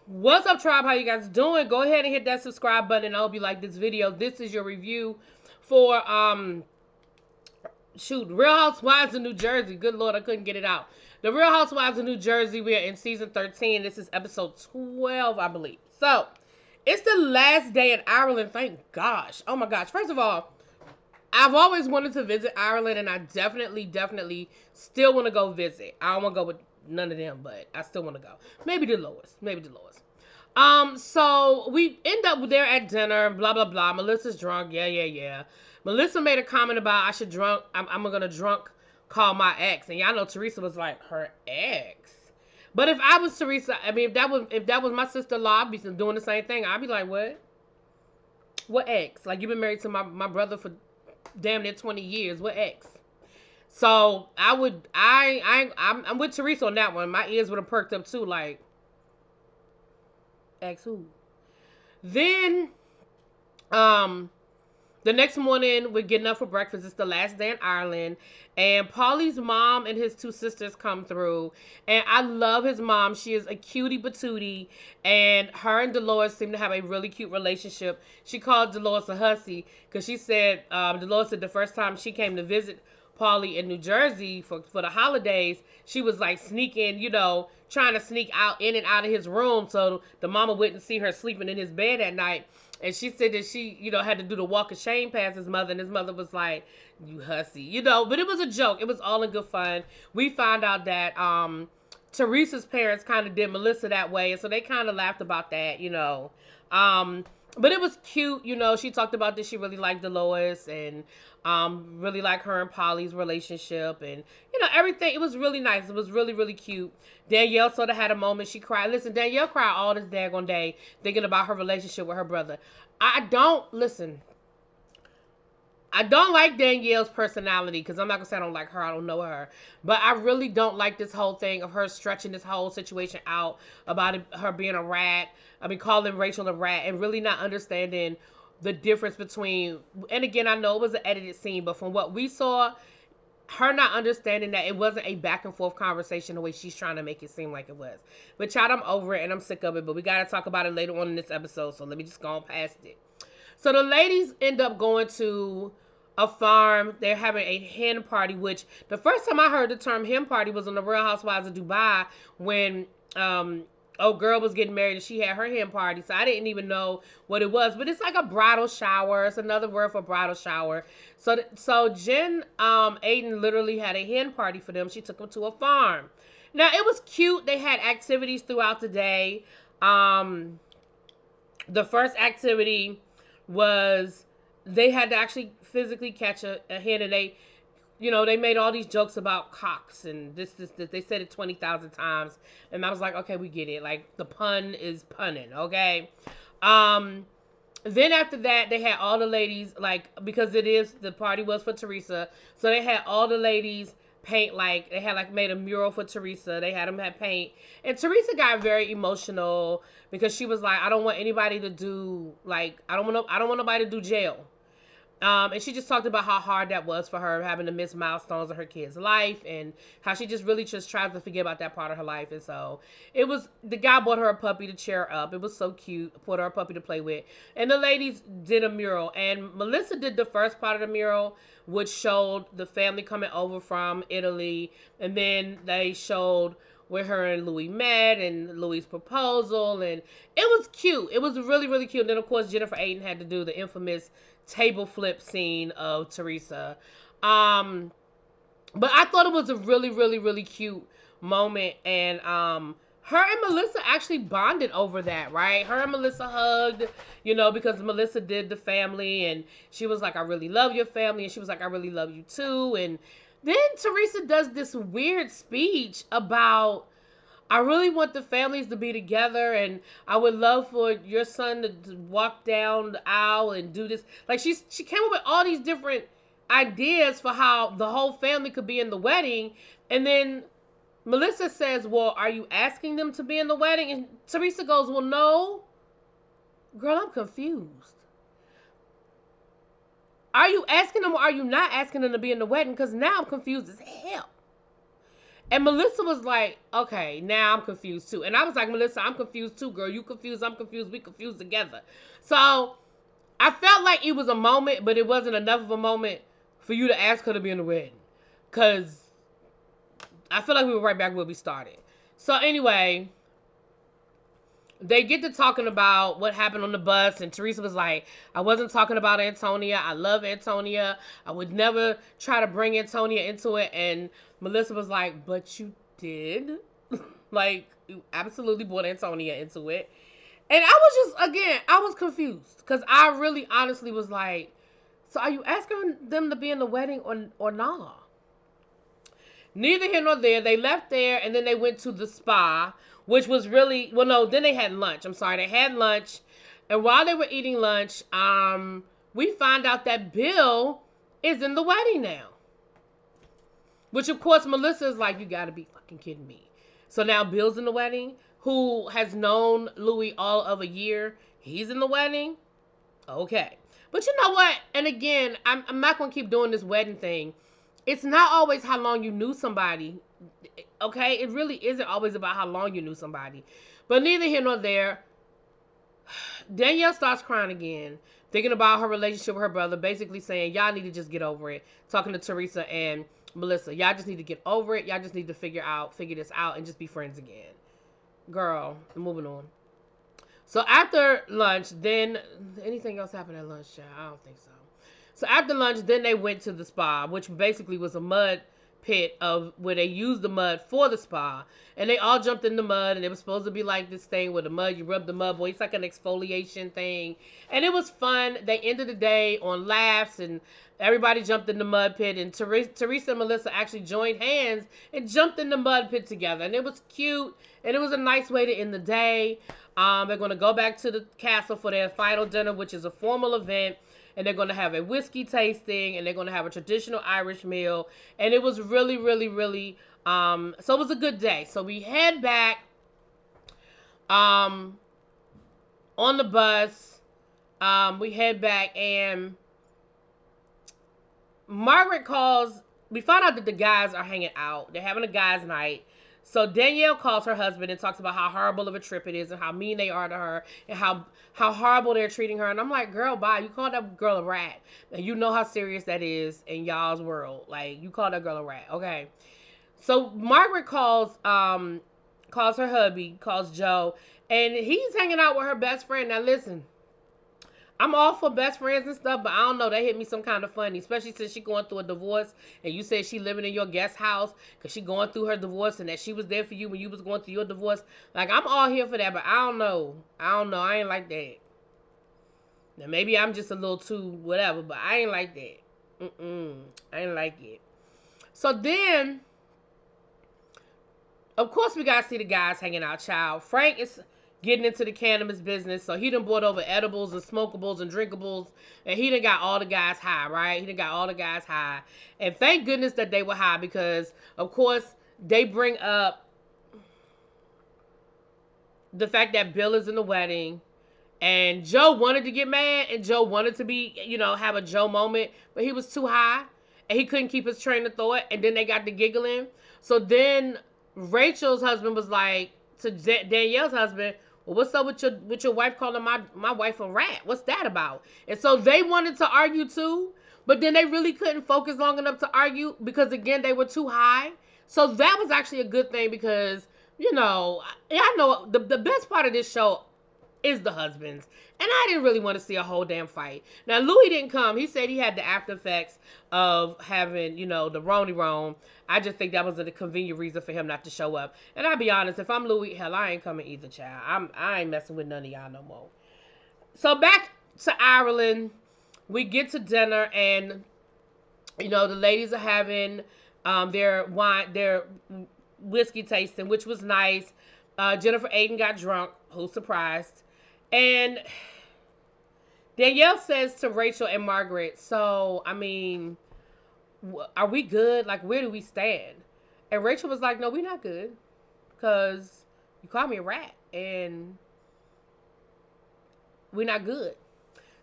What's up, tribe? How you guys doing? Go ahead and hit that subscribe button, and I hope you like this video. This is your review for Real Housewives of New Jersey. Good Lord, I couldn't get it out. The Real Housewives of New Jersey. We are in season 13. This is episode 12, I believe. So, it's the last day in Ireland. Thank gosh. Oh my gosh. First of all, I've always wanted to visit Ireland, and I definitely still want to go visit. I don't want to go with none of them, but I still want to go. Maybe the Louies. So we end up there at dinner, blah, blah, blah. Melissa's drunk. Yeah. Melissa made a comment about I'm gonna drunk call my ex. And y'all know Teresa was like, her ex. But if I was Teresa, I mean, if that was my sister-in-law, I'd be doing the same thing. I'd be like, what? What ex? Like, you've been married to my brother for damn near 20 years. What ex? So I'm with Teresa on that one. My ears would have perked up too, like, ex who? Then, the next morning, we're getting up for breakfast. It's the last day in Ireland. And Paulie's mom and his two sisters come through. And I love his mom. She is a cutie patootie. And her and Dolores seem to have a really cute relationship. She called Dolores a hussy because she said, Dolores said the first time she came to visit Paulie in New Jersey for the holidays, she was like sneaking, trying to sneak out in and out of his room so the mama wouldn't see her sleeping in his bed at night. And she said that she, had to do the walk of shame past his mother, and his mother was like, you hussy, but it was a joke. It was all in good fun. We found out that Teresa's parents kind of did Melissa that way, and so they kind of laughed about that, but it was cute, she talked about that she really liked Dolores and really liked her and Polly's relationship and, everything. It was really nice. It was really cute. Danielle sort of had a moment. She cried. Listen, Danielle cried all this daggone day thinking about her relationship with her brother. I don't like Danielle's personality because I'm not going to say I don't like her. I don't know her. But I really don't like this whole thing of her stretching this whole situation out about her being a rat. I mean, calling Rachel a rat and really not understanding the difference between, and again, I know it was an edited scene, but from what we saw, her not understanding that it wasn't a back and forth conversation the way she's trying to make it seem like it was. But child, I'm over it and I'm sick of it, but we got to talk about it later on in this episode, so let me just go on past it. So the ladies end up going to a farm. They're having a hen party, which the first time I heard the term hen party was on the Real Housewives of Dubai when old girl was getting married and she had her hen party. So I didn't even know what it was, but it's like a bridal shower. It's another word for bridal shower. So Jen Aiden literally had a hen party for them. She took them to a farm. Now it was cute. They had activities throughout the day. The first activity was they had to actually physically catch a hen, and they made all these jokes about cocks and this. They said it 20,000 times, and I was like, okay, we get it. Like, the pun is punning, okay? Then after that, they had all the ladies, like, because the party was for Teresa, so they had all the ladies paint, like, they had, like, made a mural for Teresa. They had them have paint, and Teresa got very emotional because she was like, I don't want anybody to do, like, I don't want nobody to do jail. And she just talked about how hard that was for her, having to miss milestones of her kid's life, and how she just really just tries to forget about that part of her life. And so the guy bought her a puppy to cheer her up. It was so cute. Bought her a puppy to play with. And the ladies did a mural. And Melissa did the first part of the mural, which showed the family coming over from Italy. And then they showed where her and Louis met and Louies Proposal. And it was cute. It was really cute. And then, of course, Jennifer Aiden had to do the infamous table flip scene of Teresa. But I thought it was a really cute moment, and her and Melissa actually bonded over that, right? Her and Melissa hugged, because Melissa did the family, and she was like, I really love your family, and she was like, I really love you too. And then Teresa does this weird speech about, I really want the families to be together, and I would love for your son to walk down the aisle and do this. Like, she came up with all these different ideas for how the whole family could be in the wedding. And then Melissa says, well, are you asking them to be in the wedding? And Teresa goes, well, no. Girl, I'm confused. Are you asking them or are you not asking them to be in the wedding? Because now I'm confused as hell. And Melissa was like, okay, now I'm confused too. And I was like, Melissa, I'm confused too, girl. You confused, I'm confused, we confused together. So I felt like it was a moment, but it wasn't enough of a moment for you to ask her to be in the wedding. Because I feel like we were right back where we started. So anyway, they get to talking about what happened on the bus, and Teresa was like, I wasn't talking about Antonia. I love Antonia. I would never try to bring Antonia into it. And Melissa was like, but you did. Like, you absolutely brought Antonia into it. And I was just, again, I was confused. Because I really honestly was like, so are you asking them to be in the wedding or nah? Neither here nor there. They left there, and then they went to the spa, which was really, well, no, then they had lunch. I'm sorry, they had lunch, and while they were eating lunch, we find out that Bill is in the wedding now. Which, of course, Melissa is like, you gotta be fucking kidding me. So now Bill's in the wedding, who has known Louis all of a year. He's in the wedding. Okay. But you know what? And again, I'm not gonna keep doing this wedding thing. It's not always how long you knew somebody, okay? It really isn't always about how long you knew somebody. But neither here nor there. Danielle starts crying again, thinking about her relationship with her brother, basically saying, y'all need to just get over it. Talking to Teresa and Melissa. Y'all just need to get over it. Y'all just need to figure this out and just be friends again. Girl, moving on. So after lunch, then, anything else happened at lunch, child? I don't think so. So after lunch, then they went to the spa, which basically was a mud pit of where they used the mud for the spa. And they all jumped in the mud, and it was supposed to be like this thing with the mud. You rub the mud, boy. It's like an exfoliation thing. And it was fun. They ended the day on laughs, and everybody jumped in the mud pit. And Teresa and Melissa actually joined hands and jumped in the mud pit together. And it was cute, and it was a nice way to end the day. They're going to go back to the castle for their final dinner, which is a formal event. And they're going to have a whiskey tasting, and they're going to have a traditional Irish meal. And it was really, really, really, so it was a good day. So we head back, on the bus. We head back, and Margaret calls. We found out that the guys are hanging out. They're having a guys' night. So Danielle calls her husband and talks about how horrible of a trip it is and how mean they are to her and how horrible they're treating her. And I'm like, girl, bye. You called that girl a rat. And you know how serious that is in y'all's world. Like, you called that girl a rat. Okay. So Margaret calls her hubby, calls Joe, and he's hanging out with her best friend. Now listen, I'm all for best friends and stuff, but I don't know. That hit me some kind of funny, especially since she going through a divorce, and you said she living in your guest house because she going through her divorce, and that she was there for you when you was going through your divorce. Like, I'm all here for that, but I don't know. I ain't like that. Now, maybe I'm just a little too whatever, but I ain't like that. I ain't like it. So then, of course, we got to see the guys hanging out, child. Frank is getting into the cannabis business, so he done brought over edibles and smokables and drinkables, and he done got all the guys high, right? He done got all the guys high, and thank goodness that they were high, because, of course, they bring up the fact that Bill is in the wedding, and Joe wanted to get mad, and Joe wanted to be, have a Joe moment, but he was too high, and he couldn't keep his train of thought, and then they got to giggling. So then Rachel's husband was like, to Danielle's husband, well, what's up with your wife calling my wife a rat? What's that about? And so they wanted to argue too, but then they really couldn't focus long enough to argue because, again, they were too high. So that was actually a good thing because, I know the best part of this show is the husbands. And I didn't really want to see a whole damn fight. Now, Louis didn't come. He said he had the after effects of having, the Roni. I just think that was a convenient reason for him not to show up. And I'll be honest, if I'm Louis, hell, I ain't coming either, child. I ain't messing with none of y'all no more. So back to Ireland, we get to dinner, and, the ladies are having their whiskey tasting, which was nice. Jennifer Aiden got drunk. Who's surprised? And Danielle says to Rachel and Margaret, so, are we good? Like, where do we stand? And Rachel was like, no, we're not good. Because you called me a rat. And we're not good.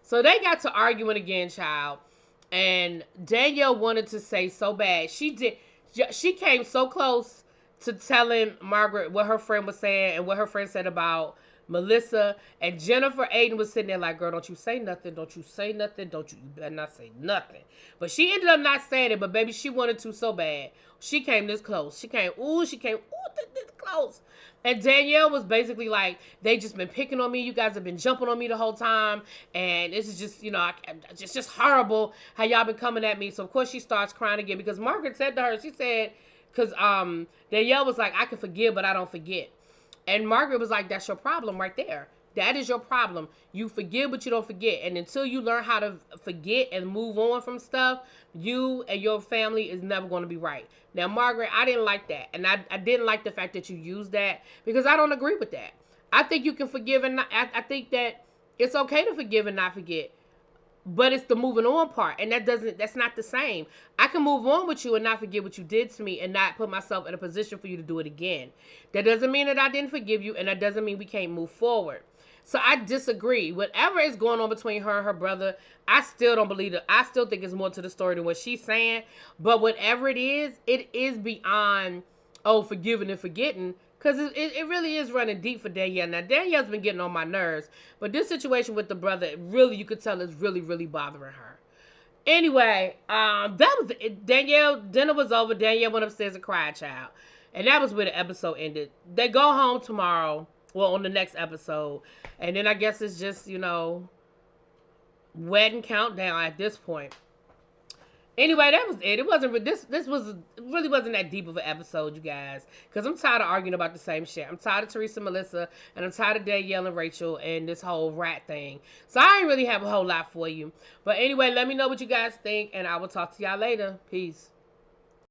So they got to arguing again, child. And Danielle wanted to say so bad. She came so close to telling Margaret what her friend was saying and what her friend said about Melissa. And Jennifer Aiden was sitting there like, girl, don't you say nothing. Don't you say nothing. You better not say nothing. But she ended up not saying it. But baby, she wanted to so bad. She came this close. She came this close. And Danielle was basically like, they just been picking on me. You guys have been jumping on me the whole time. And this is just, it's just horrible how y'all been coming at me. So, of course, she starts crying again because Margaret said to her, she said, because Danielle was like, I can forgive, but I don't forget. And Margaret was like, that's your problem right there. That is your problem. You forgive, but you don't forget. And until you learn how to forget and move on from stuff, you and your family is never going to be right. Now, Margaret, I didn't like that. And I didn't like the fact that you used that because I don't agree with that. I think you can forgive and I think that it's okay to forgive and not forget. But it's the moving on part. And that's not the same. I can move on with you and not forget what you did to me and not put myself in a position for you to do it again. That doesn't mean that I didn't forgive you, and that doesn't mean we can't move forward. So I disagree. Whatever is going on between her and her brother, I still don't believe it. I still think it's more to the story than what she's saying. But whatever it is beyond, forgiving and forgetting. Because it really is running deep for Danielle. Now, Danielle's been getting on my nerves. But this situation with the brother, really, you could tell is really, really bothering her. Anyway, that was it. Danielle, dinner was over. Danielle went upstairs and cried, child. And that was where the episode ended. They go home tomorrow. Well, on the next episode. And then I guess it's just, wedding countdown at this point. Anyway, that was it. It wasn't really wasn't that deep of an episode, you guys. Because I'm tired of arguing about the same shit. I'm tired of Teresa and Melissa. And I'm tired of Danielle and Rachel and this whole rat thing. So I ain't really have a whole lot for you. But anyway, let me know what you guys think. And I will talk to y'all later. Peace.